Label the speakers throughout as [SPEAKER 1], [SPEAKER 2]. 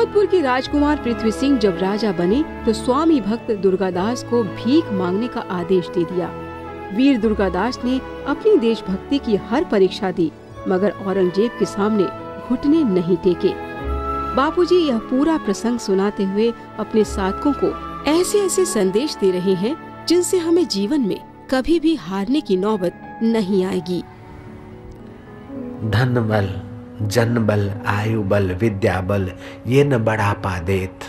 [SPEAKER 1] जोधपुर की राजकुमार पृथ्वी सिंह जब राजा बने तो स्वामी भक्त दुर्गादास को भीख मांगने का आदेश दे दिया। वीर दुर्गादास ने अपनी देशभक्ति की हर परीक्षा दी, मगर औरंगजेब के सामने घुटने नहीं टेके। बापूजी यह पूरा प्रसंग सुनाते हुए अपने साधकों को ऐसे ऐसे संदेश दे रहे हैं जिनसे हमें जीवन में कभी भी हारने की नौबत नहीं आएगी।
[SPEAKER 2] धन बल, जन बल, आयु बल, विद्या बल ये न बढ़ा पादेत,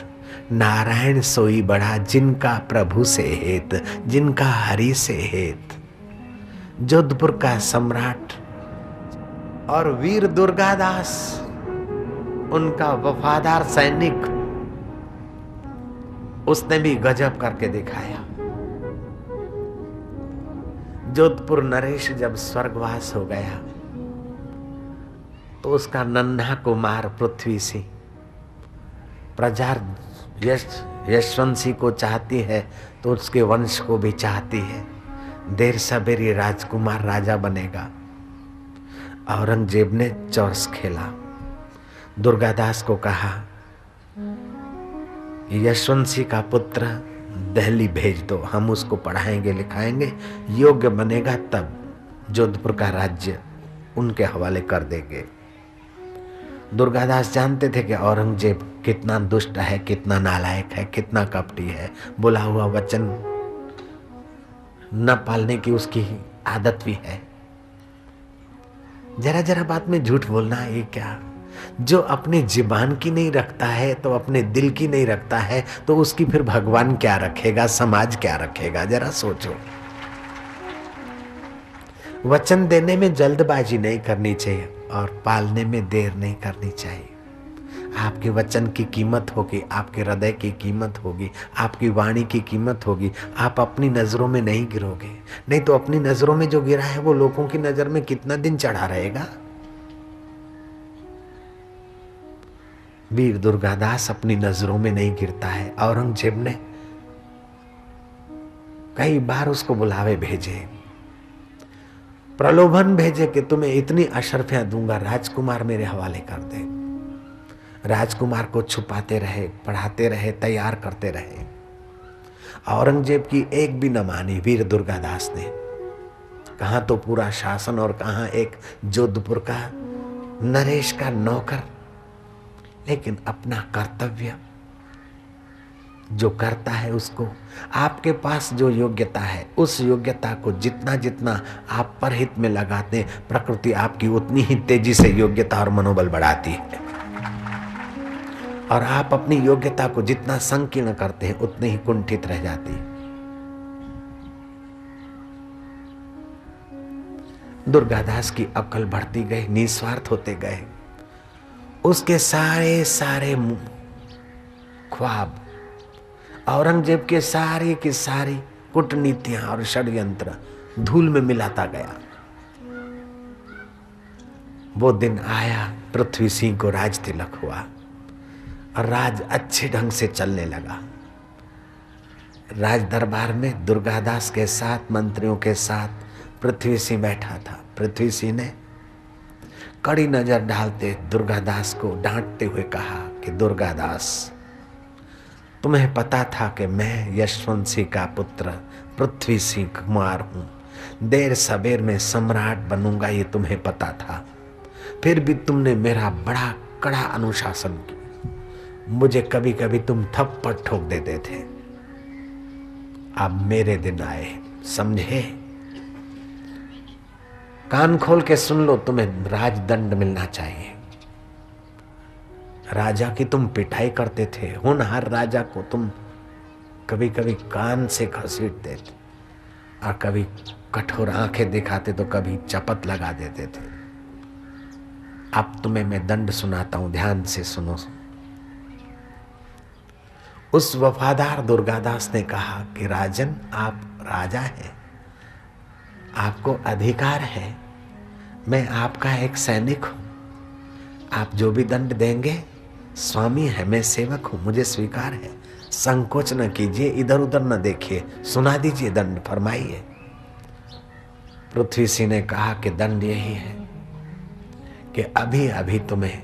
[SPEAKER 2] नारायण सोई बड़ा जिनका प्रभु से हेत, जिनका हरि से हेत। जोधपुर का सम्राट और वीर दुर्गादास, उनका वफादार सैनिक, उसने भी गजब करके दिखाया। जोधपुर नरेश जब स्वर्गवास हो गया तो उसका नन्हा कुमार पृथ्वी सिंह प्रजा यशवंत सिंह को चाहती है तो उसके वंश को भी चाहती है। देर सवेरे राजकुमार राजा बनेगा। औरंगजेब ने चौरस खेला। दुर्गादास को कहा यशवंत सिंह का पुत्र दिल्ली भेज दो, हम उसको पढ़ाएंगे लिखाएंगे, योग्य बनेगा तब जोधपुर का राज्य उनके हवाले कर देंगे। दुर्गादास जानते थे कि औरंगजेब कितना दुष्ट है, कितना नालायक है, कितना कपटी है। बोला हुआ वचन न पालने की उसकी आदत भी है। जरा जरा बात में झूठ बोलना ये क्या? जो अपनी जुबान की नहीं रखता है तो अपने दिल की नहीं रखता है तो उसकी फिर भगवान क्या रखेगा, समाज क्या रखेगा? जरा सोचो। वचन देने में जल्दबाजी नहीं करनी चाहिए और पालने में देर नहीं करनी चाहिए। आपके वचन की कीमत होगी, आपके हृदय की कीमत होगी, आपकी वाणी की कीमत होगी। आप अपनी नजरों में नहीं गिरोगे, नहीं तो अपनी नजरों में जो गिरा है वो लोगों की नजर में कितना दिन चढ़ा रहेगा। वीर दुर्गादास अपनी नजरों में नहीं गिरता है। औरंगजेब ने कई बार उसको बुलावे भेजे, प्रलोभन भेजे कि तुम्हें इतनी अशर्फियां दूंगा, राजकुमार मेरे हवाले कर दे। राजकुमार को छुपाते रहे, पढ़ाते रहे, तैयार करते रहे। औरंगजेब की एक भी न मानी वीर दुर्गादास ने। कहां तो पूरा शासन और कहां एक जोधपुर का नरेश का नौकर। लेकिन अपना कर्तव्य जो करता है उसको, आपके पास जो योग्यता है उस योग्यता को जितना जितना आप परहित में लगाते हैं, प्रकृति आपकी उतनी ही तेजी से योग्यता और मनोबल बढ़ाती है। और आप अपनी योग्यता को जितना संकीर्ण करते हैं उतने ही कुंठित रह जाती है। दुर्गादास की अक्ल बढ़ती गई, निस्वार्थ होते गए। उसके सारे सारे ख्वाब, औरंगजेब के सारी की सारी कूटनीतियां और षड्यंत्र धूल में मिलाता गया। वो दिन आया, पृथ्वी सिंह को राज तिलक हुआ और राज अच्छे ढंग से चलने लगा। राज दरबार में दुर्गादास के साथ, मंत्रियों के साथ पृथ्वी सिंह बैठा था। पृथ्वी सिंह ने कड़ी नजर डालते दुर्गादास को डांटते हुए कहा कि दुर्गादास, तुम्हें पता था कि मैं यशवंत सिंह का पुत्र पृथ्वी सिंह कुमार हूं, देर सवेर में सम्राट बनूंगा, ये तुम्हें पता था। फिर भी तुमने मेरा बड़ा कड़ा अनुशासन किया। मुझे कभी कभी तुम थप्पड़ ठोक देते थे। अब मेरे दिन आए, समझे? कान खोल के सुन लो, तुम्हें राजदंड मिलना चाहिए। राजा की तुम पिटाई करते थे, होनहार राजा को तुम कभी कभी कान से घसीटते थे और कभी कठोर आंखें दिखाते तो कभी चपत लगा देते थे। अब तुम्हें मैं दंड सुनाता हूं, ध्यान से सुनो। उस वफादार दुर्गादास ने कहा कि राजन, आप राजा हैं, आपको अधिकार है, मैं आपका एक सैनिक हूं, आप जो भी दंड देंगे, स्वामी है, मैं सेवक हूं, मुझे स्वीकार है। संकोच न कीजिए, इधर उधर न देखिए, सुना दीजिए दंड, फरमाइए। पृथ्वी सिंह ने कहा कि दंड यही है कि अभी अभी तुम्हें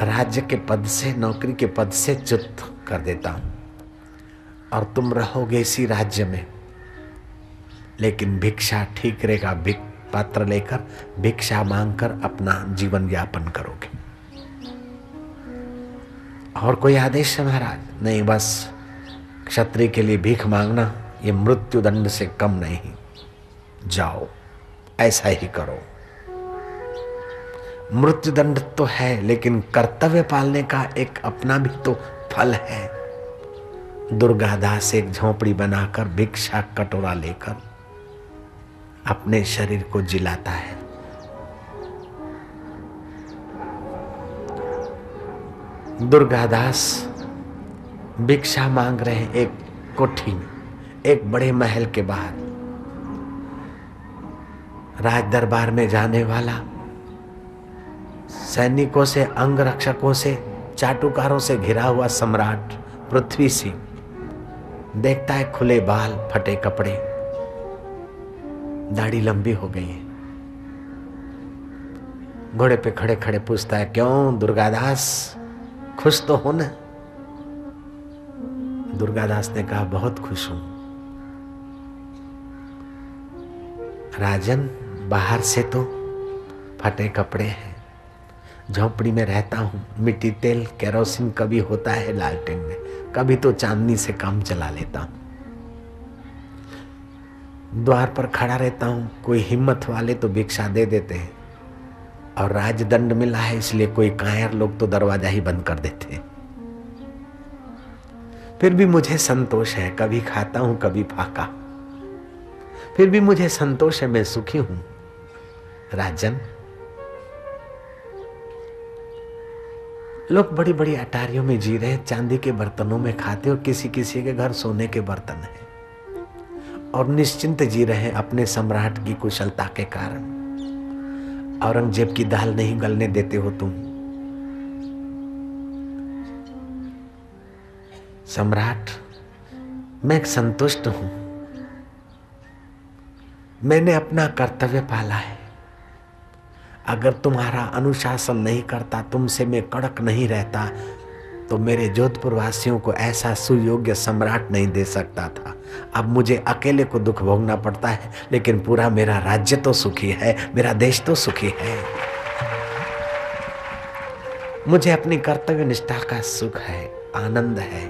[SPEAKER 2] राज्य के पद से, नौकरी के पद से च्युत कर देता हूं और तुम रहोगे इसी राज्य में, लेकिन भिक्षा ठीकरे का पात्र लेकर भिक्षा मांगकर अपना जीवन यापन करोगे। और कोई आदेश है महाराज? नहीं, बस क्षत्रिय के लिए भीख मांगना ये मृत्यु दंड से कम नहीं। जाओ, ऐसा ही करो। मृत्यु दंड तो है, लेकिन कर्तव्य पालने का एक अपना भी तो फल है। दुर्गादास एक झोपड़ी बनाकर भिक्षा कटोरा लेकर अपने शरीर को जिलाता है। दुर्गादास भिक्षा मांग रहे हैं एक कोठी में, एक बड़े महल के बाहर। राज दरबार में जाने वाला सैनिकों से, अंगरक्षकों से, चाटुकारों से घिरा हुआ सम्राट पृथ्वी सिंह देखता है खुले बाल, फटे कपड़े, दाढ़ी लंबी हो गई है। घोड़े पे खड़े खड़े पूछता है, क्यों दुर्गादास, खुश तो हो ना? दुर्गादास ने कहा, बहुत खुश हूं राजन, बाहर से तो फटे कपड़े हैं, झोपड़ी में रहता हूं, मिट्टी तेल केरोसिन कभी होता है लालटेन में, कभी तो चांदनी से काम चला लेता हूं। द्वार पर खड़ा रहता हूं, कोई हिम्मत वाले तो भिक्षा दे देते हैं, और राजदंड मिला है इसलिए कोई कायर लोग तो दरवाजा ही बंद कर देते हैं। फिर भी मुझे संतोष है, कभी खाता हूं कभी फाका, फिर भी मुझे संतोष है, मैं सुखी हूं राजन। लोग बड़ी बड़ी अटारियों में जी रहे हैं, चांदी के बर्तनों में खाते, और किसी किसी के घर सोने के बर्तन हैं, और निश्चिंत जी रहे हैं अपने सम्राट की कुशलता के कारण। औरंगजेब की दाल नहीं गलने देते हो तुम। सम्राट, मैं संतुष्ट हूं, मैंने अपना कर्तव्य पाला है। अगर तुम्हारा अनुशासन नहीं करता, तुमसे मैं कड़क नहीं रहता, तो मेरे जोधपुर वासियों को ऐसा सुयोग्य सम्राट नहीं दे सकता था। अब मुझे अकेले को दुख भोगना पड़ता है, लेकिन पूरा मेरा राज्य तो सुखी है, मेरा देश तो सुखी है। मुझे अपनी कर्तव्य निष्ठा का सुख है, आनंद है,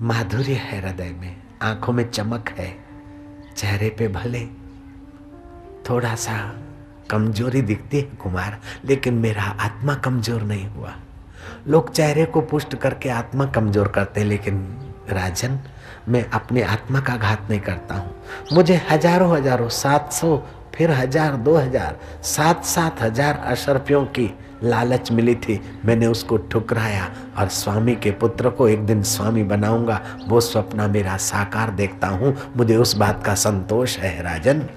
[SPEAKER 2] माधुर्य है, हृदय में, आंखों में चमक है, चेहरे पे भले थोड़ा सा कमजोरी दिखती है कुमार, लेकिन मेरा आत्मा कमजोर नहीं हुआ। लोग चेहरे को पुष्ट करके आत्मा कमजोर करते, लेकिन राजन, मैं अपनी आत्मा का घात नहीं करता हूं। मुझे हजारों हजारों, 700, फिर 1000, 2000, 7-7 हजार अशर्फियों की लालच मिली थी, मैंने उसको ठुकराया, और स्वामी के पुत्र को एक दिन स्वामी बनाऊंगा, वो स्वप्न मेरा साकार देखता हूं, मुझे उस बात का संतोष है राजन।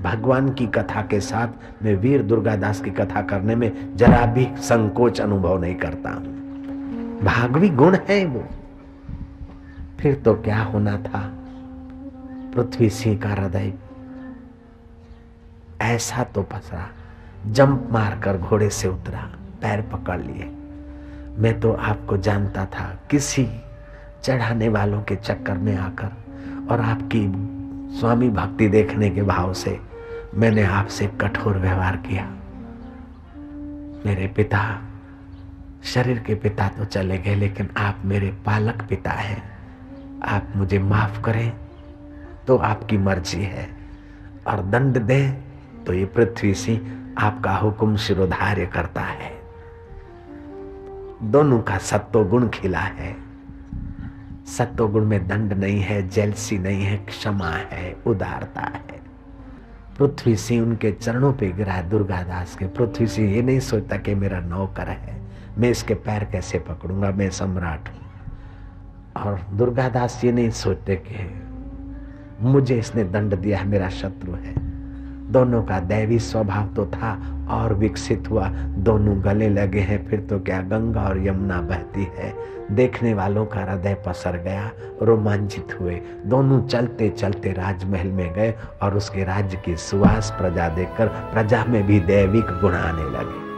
[SPEAKER 2] भगवान की कथा के साथ मैं वीर दुर्गादास की कथा करने में जरा भी संकोच अनुभव नहीं करता हूं। भागवी गुण है वो। फिर तो क्या होना था, पृथ्वी सिंह का हृदय ऐसा तो पसरा, जंप मारकर घोड़े से उतरा, पैर पकड़ लिए। मैं तो आपको जानता था, किसी चढ़ाने वालों के चक्कर में आकर और आपकी स्वामी भक्ति देखने के भाव से मैंने आपसे कठोर व्यवहार किया। मेरे पिता, शरीर के पिता तो चले गए, लेकिन आप मेरे पालक पिता हैं। आप मुझे माफ करें तो आपकी मर्जी है, और दंड दें तो ये पृथ्वी सिंह आपका हुक्म शिरोधार्य करता है। दोनों का सत्व गुण खिला है। सत्व गुण में दंड नहीं है, जेलसी नहीं है, क्षमा है, उदारता है। पृथ्वी सिंह उनके चरणों पे गिरा है, दुर्गादास के। पृथ्वी सिंह ये नहीं सोचता कि मेरा नौकर है, मैं इसके पैर कैसे पकड़ूंगा, मैं सम्राट हूं। और दुर्गादास ये नहीं सोचते कि मुझे इसने दंड दिया है, मेरा शत्रु है, दोनों का दैवी स्वभाव तो था और विकसित हुआ। दोनों गले लगे हैं, फिर तो क्या गंगा और यमुना बहती है। देखने वालों का हृदय पसर गया, रोमांचित हुए। दोनों चलते चलते राजमहल में गए और उसके राज्य की सुवास प्रजा देखकर प्रजा में भी दैविक गुण आने लगे।